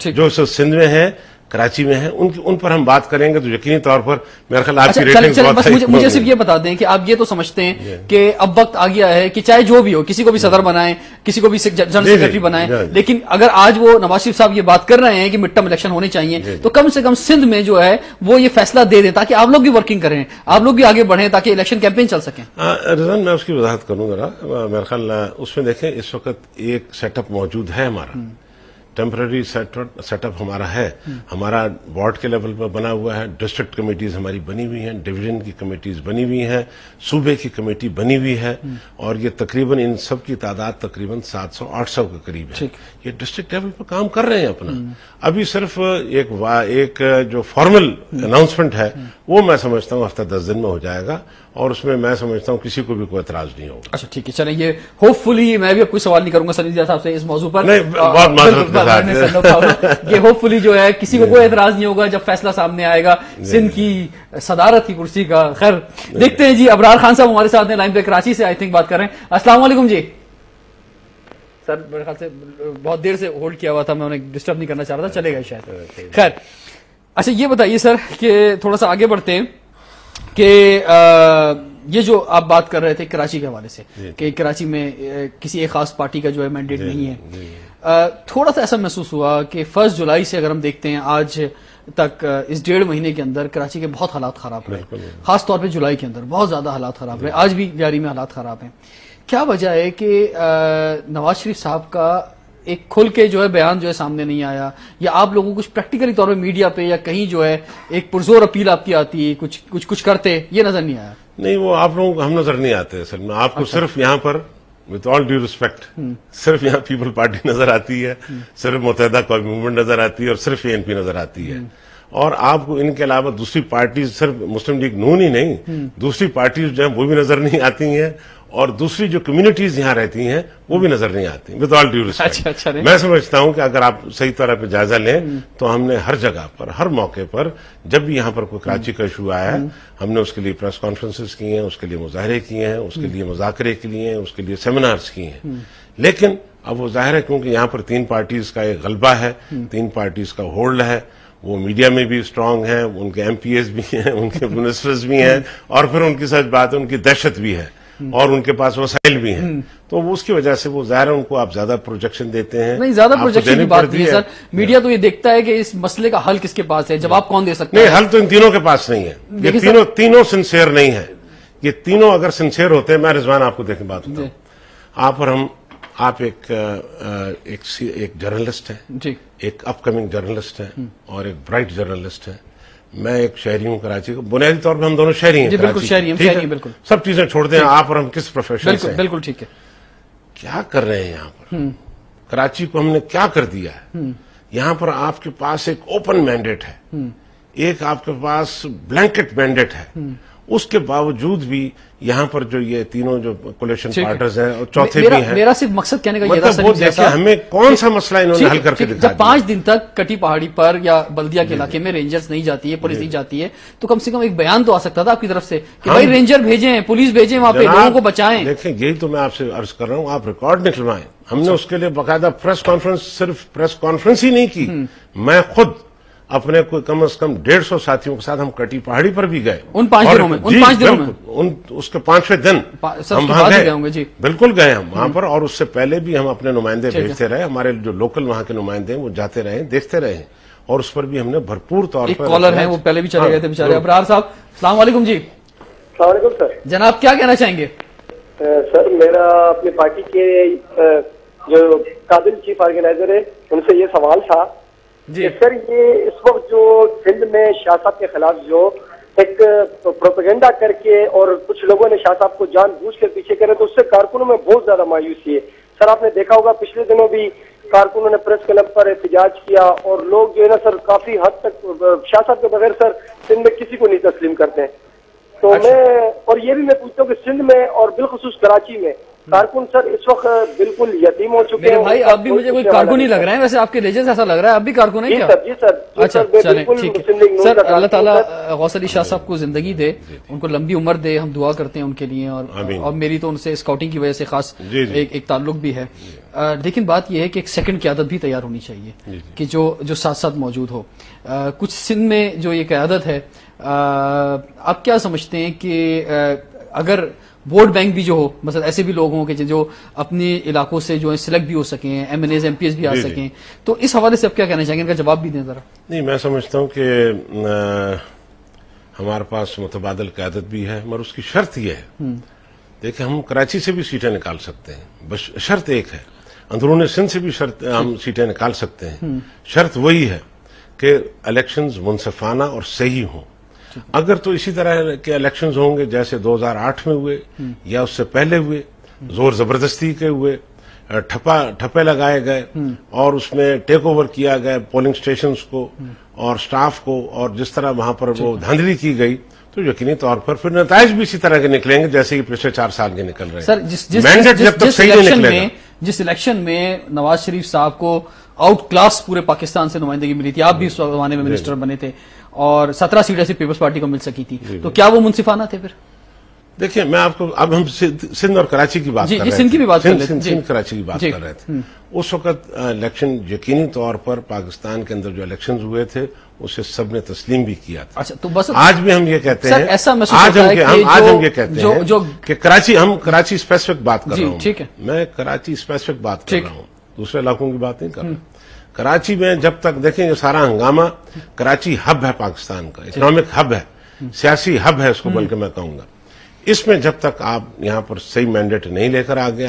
جو سندھ میں ہیں، کراچی میں ہیں، ان پر ہم بات کریں گے تو یقینی طور پر میرا خیال آپ کی ریٹنگ بہت ہے. مجھے صرف یہ بتا دیں کہ آپ یہ تو سمجھتے ہیں کہ اب وقت آ گیا ہے کہ چاہے جو بھی ہو، کسی کو بھی صدر بنائیں، کسی کو بھی جنرل سیکرٹری بنائیں، لیکن اگر آج وہ نواز شریف صاحب یہ بات کر رہے ہیں کہ مڈ ٹرم الیکشن ہونے چاہیے تو کم سے کم سندھ میں جو ہے وہ یہ فیصلہ دے دیں تاکہ آپ لوگ بھی ورکنگ کریں، آپ لوگ بھی آگے بڑھیں تاکہ الیکشن کیمپین چل سکیں. رضوان، میں اس کی وضاحت کروں ذرا. میرا خیال اس میں دیکھیں اس وقت ایک سیٹ اپ موجود ہے، ہمارا ٹیمپرری سیٹ اپ ہمارا ہے. ہمارا وارڈ کے لیول پر بنا ہوا ہے، ڈسٹرکٹ کمیٹیز ہماری بنی ہوئی ہیں، ڈویژن کی کمیٹیز بنی ہوئی ہیں، صوبے کی کمیٹی بنی ہوئی ہے، اور یہ تقریباً ان سب کی تعداد تقریباً 700-800 کے قریب ہے. یہ ڈسٹرکٹ لیول پر کام کر رہے ہیں اپنا. ابھی صرف ایک جو فارمل اناؤنسمنٹ ہے وہ میں سمجھتا ہوں ہفتہ 10 دن میں ہو جائے گا، اور اس میں میں سمجھتا ہوں کسی کو بھی کوئی اعتراض نہیں ہوگا. اچھا ٹھیک ہے، چلیں یہ ہوپ فلی میں بھی اب کوئی سوال نہیں کروں گا سنیدہ صاحب سے اس موضوع پر. بہت معذرت یہ ہوپ فلی جو ہے کسی کو کوئی اعتراض نہیں ہوگا جب فیصلہ سامنے آئے گا سندھ کی صدارت کی کرسی کا. خیر دیکھتے ہیں جی. ابرار خان صاحب ہمارے ساتھ ہیں لائن پہ، کراچی سے آئی تھنک بات کر رہے ہیں. السلام علیکم جی. سر میرے خیال سے بہت دیر سے ہولڈ کیا ہوا تھا، میں انہیں ڈسٹرب نہیں کرنا چاہ رہا تھا، چلے گئے شاید. خیر اچھا یہ بتائیے سر کہ تھوڑا سا آگے بڑھتے ہیں کہ یہ جو آپ بات کر رہے تھے کراچی کے حوالے سے کہ کراچی میں کسی ایک خاص پارٹی کا جو ہے مینڈیٹ نہیں ہے، تھوڑا سا ایسا محسوس ہوا کہ 1 جولائی سے اگر ہم دیکھتے ہیں آج تک اس 1.5 مہینے کے اندر کراچی کے بہت حالات خراب رہے، خاص طور پہ جولائی کے اندر بہت زیادہ حالات خراب رہے، آج بھی جاری میں حالات خراب ہیں. کیا وجہ ہے کہ نواز شریف صاحب کا ایک کھل کے جو ہے بیان جو ہے سامنے نہیں آیا، یا آپ لوگوں کو کچھ پریکٹیکلی طور پہ میڈیا پہ یا کہیں جو ہے ایک پرزور اپیل آپ کی آتی ہے، کچھ کرتے، یہ نظر نہیں آیا؟ نہیں، وہ آپ لوگوں کو ہم نظر نہیں آتے اصل میں. آپ کو صرف یہاں پر وتھ آل ڈیو ریسپیکٹ صرف یہاں پیپل پارٹی نظر آتی ہے، صرف متحدہ قومی موومنٹ نظر آتی ہے، اور صرف ANP نظر آتی ہے. اور آپ کو ان کے علاوہ دوسری پارٹیز، صرف مسلم لیگ نون ہی نہیں، دوسری پارٹیز جو ہیں وہ بھی نظر نہیں آتی ہیں، اور دوسری جو کمیونٹیز یہاں رہتی ہیں وہ بھی نظر نہیں آتی. ود آل ڈیو ریسپیکٹ میں سمجھتا ہوں کہ اگر آپ صحیح طرح پہ جائزہ لیں تو ہم نے ہر جگہ پر، ہر موقع پر، جب بھی یہاں پر کوئی کراچی کا ایشو آیا ہے ہم نے اس کے لیے پریس کانفرنسز کی ہیں، اس کے لیے مظاہرے کیے ہیں، اس کے لیے مذاکرے کیے ہیں، اس کے لیے سیمینارز کیے ہیں. لیکن اب وہ ظاہر ہے کیونکہ یہاں پر 3 پارٹیز کا ایک غلبہ ہے، 3 پارٹیز کا ہولڈ ہے، وہ میڈیا میں بھی اسٹرانگ ہیں، ان کے MPs بھی ہیں، ان کے منسٹرز بھی ہیں، اور پھر ان کی سچ بات ہے ان کی دہشت بھی ہے، اور ان کے پاس وسائل بھی ہیں. تو اس کی وجہ سے وہ ظاہر ہے ان کو آپ زیادہ پروجیکشن دیتے ہیں. نہیں، زیادہ پروجیکشن کی بات نہیں ہے سر. میڈیا تو یہ دیکھتا ہے کہ اس مسئلے کا حل کس کے پاس ہے، جواب کون دے سکتا ہے. نہیں، حل تو ان تینوں کے پاس نہیں ہے. یہ تینوں سنسیئر نہیں ہے. یہ تینوں اگر سنسیئر ہوتے ہیں، میں رضوان آپ کو دیکھیں بات ہوتا ہوں، آپ ایک جرنلسٹ ہیں، ایک اپ کمنگ جرنلسٹ ہیں، اور ایک برائٹ جرنلسٹ ہیں. میں ایک شہری ہوں کراچی کو، بنیادی طور پہ ہم دونوں شہری ہیں. بالکل شہری ہیں، بالکل سب چیزیں چھوڑ دیں آپ اور ہم کس پروفیشن سے. بالکل ٹھیک ہے. کیا کر رہے ہیں یہاں پر؟ کراچی کو ہم نے کیا کر دیا ہے؟ یہاں پر آپ کے پاس ایک اوپن مینڈیٹ ہے، ایک آپ کے پاس بلینکٹ مینڈیٹ ہے. اس کے باوجود بھی یہاں پر جو یہ تینوں جو کولیشن پارٹنرز ہیں اور چوتھے بھی ہیں، میرا صرف مقصد کہنے کا یہ تھا وہ دیکھیں ہمیں کون سا مسئلہ انہوں نے حل کر کے دکھا. جب 5 دن تک کٹی پہاڑی پر یا بلدیا کے علاقے میں رینجرز نہیں جاتی ہے، پولیس نہیں جاتی ہے، تو کم سے کم ایک بیان تو آ سکتا تھا آپ کی طرف سے کہ بھائی رینجر بھیجیں، پولیس بھیجیں، وہاں پہ لوگوں کو بچائیں. دیکھیں یہی تو میں آپ سے عرض کر رہا ہوں، آپ ریکارڈ نکلوائیں. ہم نے اس کے لیے باقاعدہ پریس کانفرنس، صرف پریس کانفرنس ہی نہیں کی، میں خود اپنے کوئی کم از کم 150 ساتھیوں کے ساتھ ہم کٹی پہاڑی پر بھی گئے. ان 5 دنوں میں اس کے 5ویں دن ہم وہاں گئے. بالکل گئے ہم وہاں پر، اور اس سے پہلے بھی ہم اپنے نمائندے بھیجتے رہے. ہمارے جو لوکل وہاں کے نمائندے ہیں وہ جاتے رہے، دیکھتے رہے، اور اس پر بھی ہم نے بھرپور طور پر. ایک کالر ہیں وہ پہلے بھی چلے گئے تھے بیچارے. ابرار صاحب السلام علیکم جی. السلام علیکم سر. جناب کیا کہنا چاہیں گے؟ سر میرا اپنی پارٹی کے جو قابل چیف آرگنائزر ہے ان سے یہ سوال تھا کہ سر یہ اس وقت جو سندھ میں شاہ صاحب کے خلاف جو ایک پروپیگنڈا کر کے اور کچھ لوگوں نے شاہ صاحب کو جان بوجھ کر پیچھے کرے تو اس سے کارکنوں میں بہت زیادہ مایوسی ہے. سر آپ نے دیکھا ہوگا پچھلے دنوں بھی کارکنوں نے پریس کلب پر احتجاج کیا، اور لوگ جو ہے نا سر کافی حد تک شاہ صاحب کے بغیر سر سندھ میں کسی کو نہیں تسلیم کرتے ہیں. تو میں اور یہ بھی میں پوچھتا ہوں کہ سندھ میں اور بالخصوص کراچی میں کارکن سر اس وقت بالکل یتیم ہو چکے ہیں. میرے بھائی آپ بھی مجھے کوئی کارکن نہیں لگ رہے ہیں، ویسے آپ کے لیجنس ایسا لگ رہا ہے آپ بھی کارکن ہیں کیا؟ جی سر. اچھا چلیں ٹھیک ہے سر، اللہ تعالیٰ غوث علی شاہ صاحب کو زندگی دے، ان کو لمبی عمر دے، ہم دعا کرتے ہیں ان کے لیے، اور میری تو ان سے اسکاؤٹنگ کی وجہ سے خاص ایک تعلق بھی ہے. لیکن بات یہ ہے کہ ایک سیکنڈ قیادت بھی تیار ہونی چاہیے کہ جو ساتھ ساتھ موجود ہو. کچھ سندھ میں جو یہ قیادت ہے، آپ کیا سمجھتے ہیں کہ اگر ووٹ بینک بھی جو ہو، مثلا ایسے بھی لوگ ہوں کہ جو اپنے علاقوں سے جو سلیکٹ بھی ہو سکیں، M N As M P S بھی آ سکیں، تو اس حوالے سے آپ کیا کہنا چاہیں گے؟ ان کا جواب بھی دیں ذرا. نہیں، میں سمجھتا ہوں کہ ہمارے پاس متبادل قیادت بھی ہے، مگر اس کی شرط یہ ہے، دیکھیں ہم کراچی سے بھی سیٹیں نکال سکتے ہیں، بس شرط ایک ہے. اندرون سندھ سے بھی ہم سیٹیں نکال سکتے ہیں، شرط وہی ہے کہ الیکشنز منصفانہ اور صحیح ہوں. اگر تو اسی طرح کے الیکشنز ہوں گے جیسے 2008 میں ہوئے یا اس سے پہلے ہوئے، زور زبردستی کے ہوئے، ٹھپے لگائے گئے اور اس میں ٹیک اوور کیا گیا پولنگ سٹیشنز کو اور سٹاف کو، اور جس طرح وہاں پر وہ دھاندلی کی گئی، تو یقینی طور پر پھر نتائج بھی اسی طرح کے نکلیں گے جیسے کہ پچھلے 4 سال کے نکل رہے ہیں. سر مینڈیٹ جب تک صحیح نہیں نکلے گا. جس الیکشن میں نواز شریف صاحب کو آؤٹ کلاس پورے پاکستان سے نمائندگی ملی تھی، آپ بھی اس زمانے میں منسٹر بنے تھے، اور 17 سیٹیں سے پیپلز پارٹی کو مل سکی تھی، تو کیا وہ منصفانہ تھے؟ پھر دیکھیں میں آپ کو، اب ہم سندھ اور کراچی کی بات کر رہے تھے، سندھ کی بھی بات کر رہے تھے، سندھ کراچی کی بات کر رہے تھے. اس وقت الیکشن یقینی طور پر پاکستان کے اندر جو الیکشنز ہوئے تھے اسے سب نے تسلیم بھی کیا تھا. اچھا تو بس آج بھی ہم یہ کہتے ہیں، ایسا آج ہم یہ کہتے ہیں کہ کراچی اسپیسیفک بات کر رہا ہوں، میں کراچی اسپیسیفک بات کر رہا ہوں، دوسرے علاقوں کی بات نہیں کر رہا. کراچی میں جب تک دیکھیں یہ سارا ہنگامہ، کراچی ہب ہے پاکستان کا، اکنامک ہب ہے، سیاسی ہب ہے اس کو بلکہ میں کہوں گا. اس میں جب تک آپ یہاں پر صحیح مینڈیٹ نہیں لے کر آگے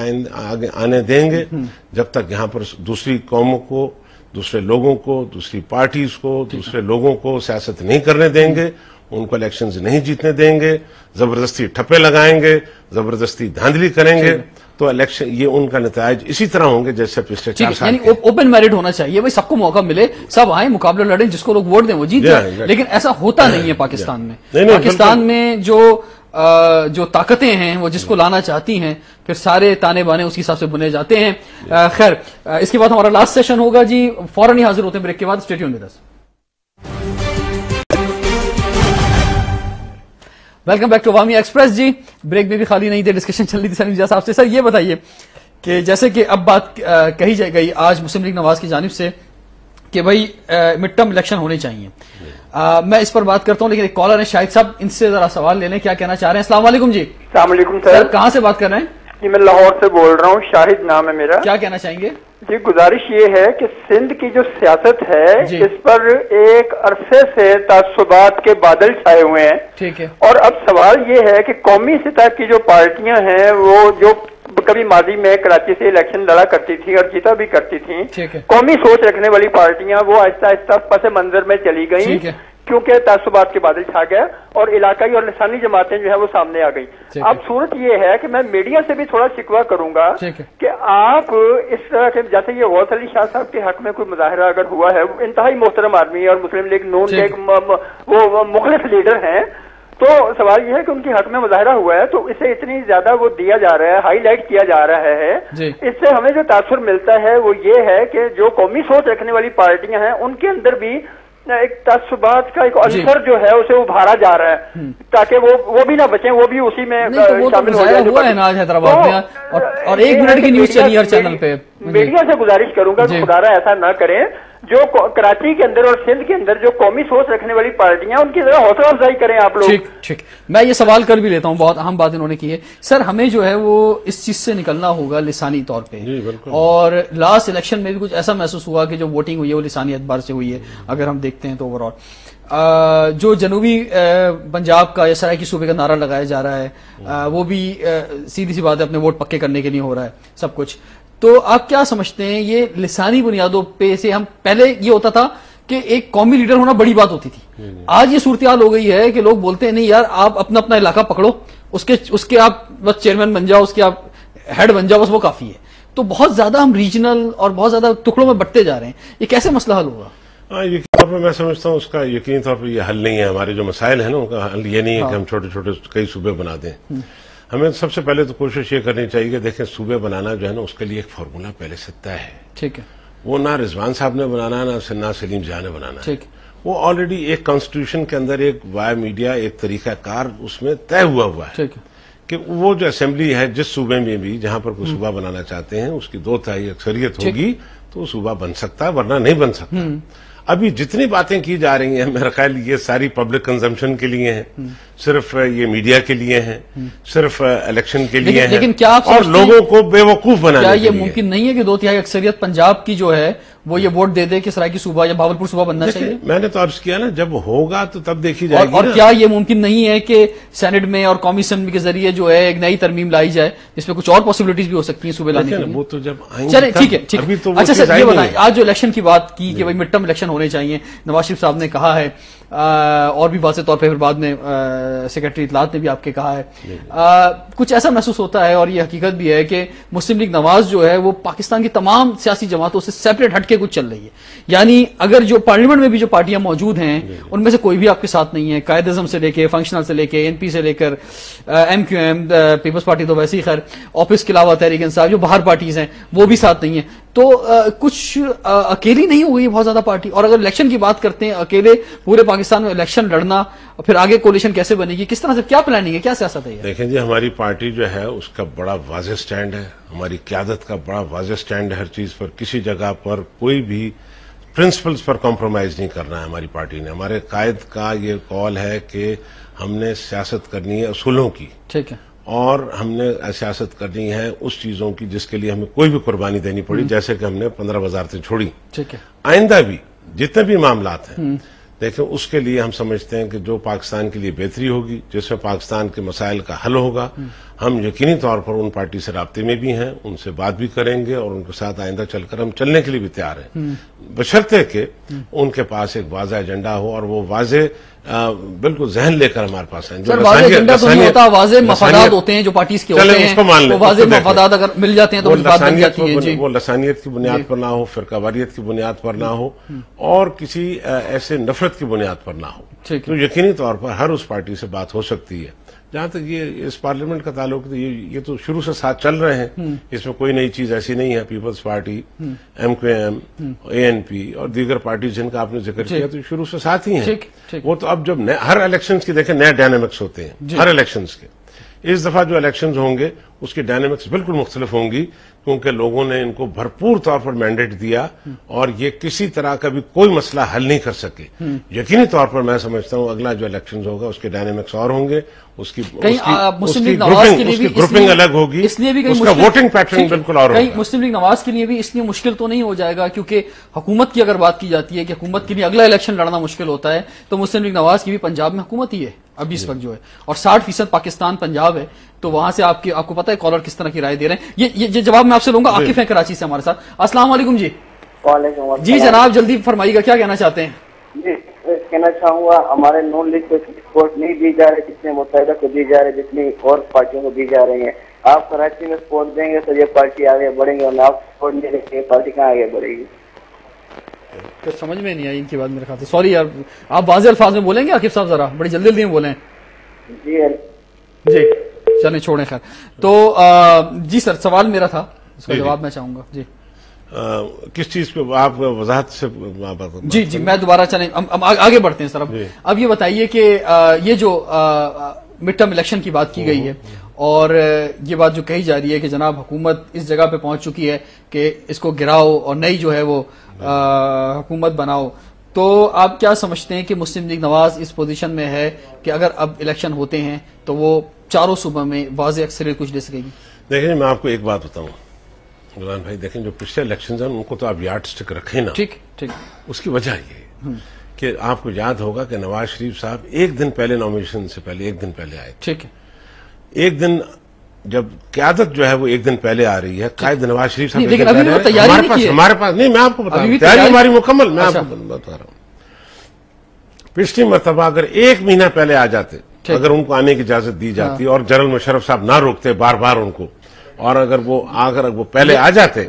آنے دیں گے، جب تک یہاں پر دوسری قوموں کو، دوسرے لوگوں کو، دوسری پارٹیز کو، دوسرے لوگوں کو سیاست نہیں کرنے دیں گے، ان کو الیکشنز نہیں جیتنے دیں گے، زبردستی ٹھپے لگائیں گے، زبردستی دھاندلی کریں گے، تو الیکشن یہ ان کا نتائج اسی طرح ہوں گے جیسے پچھلے 4 سال. یعنی اوپن میرٹ ہونا چاہیے بھائی، سب کو موقع ملے، سب آئیں، مقابلہ لڑیں، جس کو لوگ ووٹ دیں وہ جیت جائے. لیکن ایسا ہوتا نہیں ہے پاکستان میں. پاکستان میں جو طاقتیں ہیں وہ جس کو لانا چاہتی ہیں، پھر سارے تانے بانے اس حساب سے بنے جاتے ہیں. خیر، اس کے بعد ہمارا لاسٹ سیشن ہوگا جی، فوراً ہی حاضر ہوتے ہیں بریک کے بعد. Stay tune with us. Welcome back to Awami Express. جی بریک میں بھی خالی نہیں تھے، ڈسکشن چل رہی تھی سلیم صاحب سے. سر یہ بتائیے کہ جیسے کہ اب بات کہی جائے گئی آج مسلم لیگ نواز کی جانب سے کہ بھائی مڈ ٹرم الیکشن ہونے چاہیے، میں اس پر بات کرتا ہوں، لیکن ایک کالر ہے شاہد صاحب، ان سے ذرا سوال لے لیں، کیا کہنا چاہ رہے ہیں؟ السلام علیکم. جی السلام علیکم سر، کہاں سے بات کر رہے ہیں؟ جی میں لاہور سے بول رہا ہوں، شاہد نام ہے میرا. کیا کہنا چاہیں گے؟ جی گزارش یہ ہے کہ سندھ کی جو سیاست ہے اس پر ایک عرصے سے تعصبات کے بادل چھائے ہوئے ہیں. ٹھیک ہے. اور اب سوال یہ ہے کہ قومی سطح کی جو پارٹیاں ہیں وہ جو کبھی ماضی میں کراچی سے الیکشن لڑا کرتی تھی اور جیتا بھی کرتی تھیں، قومی سوچ رکھنے والی پارٹیاں وہ آہستہ آہستہ پس منظر میں چلی گئیں کیونکہ تعصبات کے بادل چھا گیا اور علاقائی اور لسانی جماعتیں جو ہے وہ سامنے آ گئی. اب صورت یہ ہے کہ میں میڈیا سے بھی تھوڑا شکوہ کروں گا کہ آپ اس طرح کے، جیسے یہ غوث علی شاہ صاحب کے حق میں کوئی مظاہرہ اگر ہوا ہے، انتہائی محترم آدمی اور مسلم لیگ نون کے وہ مخلص لیڈر ہیں، تو سوال یہ ہے کہ ان کے حق میں مظاہرہ ہوا ہے تو اسے اتنی زیادہ وہ دیا جا رہا ہے، ہائی لائٹ کیا جا رہا ہے. اس سے ہمیں جو تاثر ملتا ہے وہ یہ ہے کہ جو قومی سوچ رکھنے والی پارٹیاں ہیں ان کے اندر بھی ایک تعصبات کا ایک عنصر جو ہے اسے ابھارا جا رہا ہے تاکہ وہ بھی نہ بچیں، وہ بھی اسی میں شامل ہو جائیں. ہوا ہے نا آج حیدرآباد میں، اور 1 منٹ کی نیوز چلی ہر چینل پہ. میڈیا سے گزارش کروں گا کہ خدا ایسا نہ کریں، جو کراچی کے اندر اور سندھ کے اندر جو قومی سوچ رکھنے والی پارٹیاں ان کی ذرا حوصلہ افزائی کریں آپ لوگ. ٹھیک، میں یہ سوال کر بھی لیتا ہوں، بہت اہم بات انہوں نے کی ہے. سر ہمیں جو ہے وہ اس چیز سے نکلنا ہوگا لسانی طور پہ، اور لاسٹ الیکشن میں بھی کچھ ایسا محسوس ہوا کہ جو ووٹنگ ہوئی ہے وہ لسانی اعتبار سے ہوئی ہے. اگر ہم دیکھتے ہیں تو اوور آل جو جنوبی پنجاب کا یا سرائکی صوبے کا نعرہ لگایا جا رہا ہے وہ بھی سیدھی سی بات ہے اپنے ووٹ پکے کرنے کے لیے ہو رہا ہے سب کچھ. تو آپ کیا سمجھتے ہیں یہ لسانی بنیادوں پہ سے ہم پہلے یہ ہوتا تھا کہ ایک قومی لیڈر ہونا بڑی بات ہوتی تھی، آج یہ صورتحال ہو گئی ہے کہ لوگ بولتے ہیں نہیں یار آپ اپنا اپنا علاقہ پکڑو، اس کے آپ بس چیئرمین بن جاؤ، اس کے آپ ہیڈ بن جاؤ، بس وہ کافی ہے. تو بہت زیادہ ہم ریجنل اور بہت زیادہ ٹکڑوں میں بٹتے جا رہے ہیں، یہ کیسے مسئلہ حل ہوگا؟ یقینی طور پر میں سمجھتا ہوں اس کا یقینی طور پر یہ حل نہیں ہے. ہمارے جو مسائل ہیں نا ان کا حل یہ نہیں ہے کہ ہم چھوٹے چھوٹے کئی صوبے بنا دیں. ہمیں سب سے پہلے تو کوشش یہ کرنی چاہیے کہ دیکھیں صوبے بنانا جو ہے نا اس کے لیے ایک فارمولا پہلے سے طے ہے. ٹھیک ہے. وہ نہ رضوان صاحب نے بنانا نہ سلیم جہاں نے بنانا ہے. ٹھیک. وہ آلریڈی ایک کانسٹیٹیوشن کے اندر ایک وائے میڈیا ایک طریقہ کار اس میں طے ہوا ہے. ٹھیک ہے. کہ وہ جو اسمبلی ہے جس صوبے میں بھی جہاں پر کوئی صوبہ بنانا چاہتے ہیں اس کی 2/3 اکثریت ہوگی تو وہ صوبہ بن سکتا ہے ورنہ نہیں بن سکتا. ابھی جتنی باتیں کی جا رہی ہیں میرا خیال یہ ساری پبلک کنزمپشن کے لیے ہیں, صرف یہ میڈیا کے لیے ہیں, صرف الیکشن کے لیے ہیں, لیکن کیا آپ اور لوگوں کو بے وقوف بنانے کے لیے. کیا یہ ممکن نہیں ہے کہ 2/3 اکثریت پنجاب کی جو ہے وہ یہ ووٹ دے دے کہ سرائیکی صوبہ یا بھاولپور صوبہ بننا چاہیے؟ میں نے تو عرض کیا نا جب ہوگا تو تب دیکھی جائے گی. اور کیا یہ ممکن نہیں ہے کہ سینٹ میں اور قومی اسمبلی کے ذریعے جو ہے ایک نئی ترمیم لائی جائے جس میں کچھ اور پاسبلٹیز بھی ہو سکتی ہیں صوبے لانے کے لیے؟ وہ تو جب آئیں گے. چلیں ٹھیک ہے. اچھا سر یہ بتائیں, آج جو الیکشن کی بات کی کہ مڈ ٹرم الیکشن ہونے چاہیے, نواز شریف صاحب نے کہا ہے اور بھی واضح طور پہ پھر بعد میں سیکرٹری اطلاعات نے بھی آپ کے کہا ہے, کچھ ایسا محسوس ہوتا ہے اور یہ حقیقت بھی ہے کہ مسلم لیگ نواز جو ہے وہ پاکستان کی تمام سیاسی جماعتوں سے سیپریٹ ہٹ کے کچھ چل رہی ہے. یعنی اگر جو پارلیمنٹ میں بھی جو پارٹیاں موجود ہیں ان میں سے کوئی بھی آپ کے ساتھ نہیں ہے, قائد اعظم سے لے کے فنکشنل سے لے کے این پی سے لے کر M Q M, Peoples Party تو ویسے ہی خیر, آفس کے علاوہ تحریک انصاف جو باہر پارٹیز ہیں وہ بھی ساتھ نہیں ہیں. تو کچھ اکیلی نہیں ہو گئی بہت زیادہ پارٹی. اور اگر الیکشن کی بات کرتے ہیں اکیلے پورے پاکستان میں الیکشن لڑنا, پھر آگے کولیشن کیسے بنے گی, کس طرح سے, کیا پلاننگ ہے, کیا سیاست ہے؟ دیکھیں جی ہماری پارٹی جو ہے اس کا بڑا واضح سٹینڈ ہے, ہماری قیادت کا بڑا واضح سٹینڈ ہے ہر چیز پر. کسی جگہ پر کوئی بھی پرنسپلز پر کمپرومائز نہیں کرنا ہے ہماری پارٹی نے. ہمارے قائد کا یہ قول ہے کہ ہم نے سیاست کرنی ہے اصولوں کی, ٹھیک ہے, اور ہم نے سیاست کرنی ہے اس چیزوں کی جس کے لیے ہمیں کوئی بھی قربانی دینی پڑی, جیسے کہ ہم نے 15 وزارتیں چھوڑی. ٹھیک ہے. آئندہ بھی جتنے بھی معاملات ہیں دیکھیں اس کے لیے ہم سمجھتے ہیں کہ جو پاکستان کے لیے بہتری ہوگی, جس میں پاکستان کے مسائل کا حل ہوگا, ہم یقینی طور پر ان پارٹی سے رابطے میں بھی ہیں, ان سے بات بھی کریں گے اور ان کے ساتھ آئندہ چل کر ہم چلنے کے لیے بھی تیار ہیں, بشرطے کہ ان کے پاس ایک واضح ایجنڈا ہو اور وہ واضح بالکل ذہن لے کر ہمارے پاس ہیں. واضح ایجنڈا تو نہیں ہوتا, واضح مفادات ہوتے ہیں جو پارٹیز کے ہوتے ہیں, واضح مفادات اگر مل جاتے ہیں تو بات بن جاتی ہے. وہ لسانیت کی بنیاد پر نہ ہو, فرقہ واریت کی بنیاد پر نہ ہو, اور کسی ایسے نفرت کی بنیاد پر نہ ہو, تو یقینی طور پر ہر اس پارٹی سے بات ہو سکتی ہے. جہاں تک یہ اس پارلیمنٹ کا تعلق یہ تو شروع سے ساتھ چل رہے ہیں, اس میں کوئی نئی چیز ایسی نہیں ہے. Peoples Party, M Q M, A N P اور دیگر پارٹیز جن کا آپ نے ذکر کیا تو شروع سے ساتھ ہی ہیں. وہ تو اب جب ہر الیکشنز کی دیکھیں نئے ڈائنامکس ہوتے ہیں ہر الیکشنز کے. اس دفعہ جو الیکشنز ہوں گے اس کی ڈائنامکس بالکل مختلف ہوں گی, کیونکہ لوگوں نے ان کو بھرپور طور پر مینڈیٹ دیا اور یہ کسی طرح کا بھی کوئی مسئلہ حل نہیں کر سکے. یقینی طور پر میں سمجھتا ہوں اگلا جو الیکشنز ہوگا اس کے ڈائنامکس اور ہوں گے, اس کی گروپنگ الگ ہوگی, اس کا ووٹنگ پیٹرن بالکل اور ہوگا. مسلم لیگ نواز کے لیے بھی اس لیے مشکل تو نہیں ہو جائے گا کیونکہ حکومت کی اگر بات کی جاتی ہے کہ حکومت کے لیے اگلا الیکشن لڑنا مشکل ہوتا ہے, تو مسلم لیگ نواز کی بھی پنجاب میں حکومت ہی ہے ابھی اس وقت جو ہے, اور 60% پاکستان پنجاب ہے. تو وہاں سے آپ کو پتا ہے کالر کس طرح کی رائے دے رہے ہیں. یہ جواب میں آپ سے لوں گا. عاقف ہیں کراچی سے ہمارے ساتھ. السلام علیکم جی. وعلیکم السلام. جی جناب جلدی فرمائیے گا, کیا کہنا چاہتے ہیں؟ جی کہنا چاہوں گا ہمارے نون لیگ کو سپورٹ نہیں دی جا رہی جتنے متحدہ کو دی جا رہی, جتنی اور پارٹیوں کو دی جا رہی ہیں. آپ کراچی میں سپورٹ دیں گے تو یہ پارٹی آگے بڑھیں گے, اور آپ سپورٹ نہیں دیں گے یہ پارٹی کہاں آگے بڑھے گی؟ کچھ سمجھ میں نہیں آئی ان کی بات میرے خیال سے. سوری یار, آپ واضح الفاظ میں بولیں گے عاقف صاحب, ذرا بڑی جلدی جلدی میں بولیں. جی چلیں چھوڑیں خیر. تو جی سر سوال میرا تھا, اس کا جواب میں چاہوں گا. جی کس چیز پہ آپ وضاحت سے؟ جی میں دوبارہ چلیں آگے بڑھتے ہیں سر. اب یہ بتائیے کہ یہ جو مڈ ٹرم الیکشن کی بات کی گئی ہے اور یہ بات جو کہی جا رہی ہے کہ جناب حکومت اس جگہ پہ پہنچ چکی ہے کہ اس کو گراؤ اور نئی جو ہے وہ حکومت بناؤ, تو آپ کیا سمجھتے ہیں کہ مسلم لیگ نواز اس پوزیشن میں ہے کہ اگر اب الیکشن ہوتے ہیں تو وہ چاروں صوبوں میں واضح اکثریت کچھ لے سکے گی؟ دیکھیں میں آپ کو ایک بات بتاؤں غلام بھائی, دیکھیں جو پچھلے الیکشنز ہیں ان کو تو آپ یارڈ سٹک رکھیں نا. ٹھیک ٹھیک. اس کی وجہ یہ کہ آپ کو یاد ہوگا کہ نواز شریف صاحب ایک دن پہلے نامینیشن سے پہلے ایک دن پہلے آئے. ٹھیک ہے. ایک دن جب قیادت جو ہے وہ ایک دن پہلے آ رہی ہے, قائد نواز شریف صاحب ہمارے پاس نہیں, میں آپ کو بتا رہا ہوں تیاری ہماری مکمل, میں آپ کو بتا رہا ہوں. پچھلی مرتبہ اگر 1 مہینہ پہلے آ جاتے, اگر ان کو آنے کی اجازت دی جاتی اور جنرل مشرف صاحب نہ روکتے بار بار ان کو, اور اگر وہ پہلے آ جاتے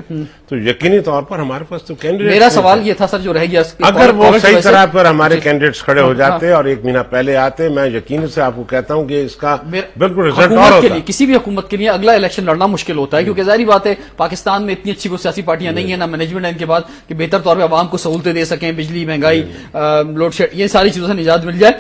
تو یقینی طور پر ہمارے پاس تو کینڈیڈیٹ. میرا سوال یہ تھا سر جو رہ گیا, اگر وہ صحیح طرح پر ہمارے کینڈیڈیٹس کھڑے ہو جاتے اور ایک مہینہ پہلے آتے, میں یقینی سے آپ کو کہتا ہوں کہ اس کا بالکل رزلٹ اور ہوتا. کسی بھی حکومت کے لیے اگلا الیکشن لڑنا مشکل ہوتا ہے, کیونکہ ظاہری بات ہے پاکستان میں اتنی اچھی کوئی سیاسی پارٹیاں نہیں ہیں, نہ مینجمنٹ ہے ان کے بعد کہ بہتر طور پہ عوام کو سہولتیں دے سکیں, بجلی, مہنگائی, لوڈ شیڈ, یہ ساری چیزوں سے نجات مل جائے.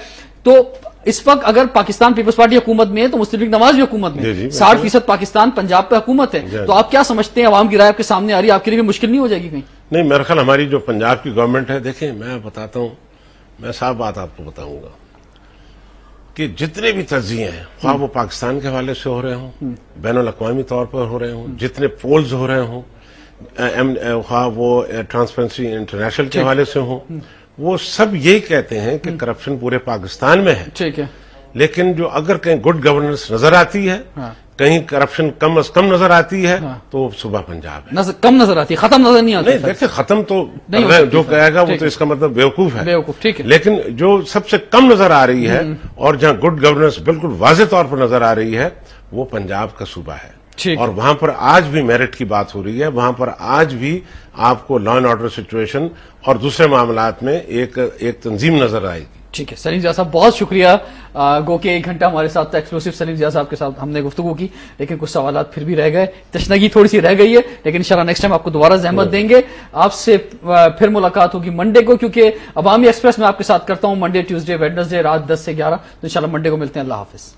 تو اس وقت اگر پاکستان پیپلز پارٹی حکومت میں ہے تو مسلم لیگ نواز بھی حکومت میں, 60% پاکستان پنجاب پہ حکومت ہے. تو آپ کیا سمجھتے ہیں, عوام کی رائے آپ کے سامنے آ رہی ہے, آپ کے لیے بھی مشکل نہیں ہو جائے گی کہیں؟ نہیں, میرا خیال ہماری جو پنجاب کی گورنمنٹ ہے, دیکھیں میں بتاتا ہوں, میں صاف بات آپ کو بتاؤں گا کہ جتنے بھی تجزیے ہیں, خواہ وہ پاکستان کے حوالے سے ہو رہے ہوں, بین الاقوامی طور پر ہو رہے ہوں, جتنے پولز ہو رہے ہوں, خواہ وہ ٹرانسپیرنسی انٹرنیشنل کے حوالے سے ہوں, وہ سب یہی کہتے ہیں کہ کرپشن پورے پاکستان میں ہے. ٹھیک ہے, لیکن جو اگر کہیں گڈ گورننس نظر آتی ہے, کہیں کرپشن کم از کم نظر آتی ہے, تو صوبہ پنجاب ہے. کم نظر آتی ہے, ختم نظر نہیں آتی. نہیں دیکھیں, ختم تو جو کہے گا وہ تو اس کا مطلب بیوقوف ہے. ٹھیک ہے, لیکن جو سب سے کم نظر آ رہی ہے اور جہاں گڈ گورننس بالکل واضح طور پر نظر آ رہی ہے, وہ پنجاب کا صوبہ ہے. اور وہاں پر آج بھی میرٹ کی بات ہو رہی ہے, وہاں پر آج بھی آپ کو لا اینڈ آرڈر سچویشن اور دوسرے معاملات میں ایک تنظیم نظر آئے گی. ٹھیک ہے سلیم ضیاء صاحب, بہت شکریہ. گو کہ 1 گھنٹہ ہمارے ساتھ ایکسکلوسیو سلیم ضیاء صاحب کے ساتھ ہم نے گفتگو کی, لیکن کچھ سوالات پھر بھی رہ گئے, تشنگی تھوڑی سی رہ گئی ہے, لیکن انشاءاللہ نیکسٹ ٹائم آپ کو دوبارہ زحمت دیں گے. آپ سے پھر ملاقات ہوگی منڈے کو, کیونکہ عوامی ایکسپریس میں آپ کے ساتھ کرتا ہوں منڈے, ٹیوزڈے, ویڈنسڈے رات 10 سے 11. تو انشاءاللہ منڈے کو ملتے ہیں. اللہ حافظ.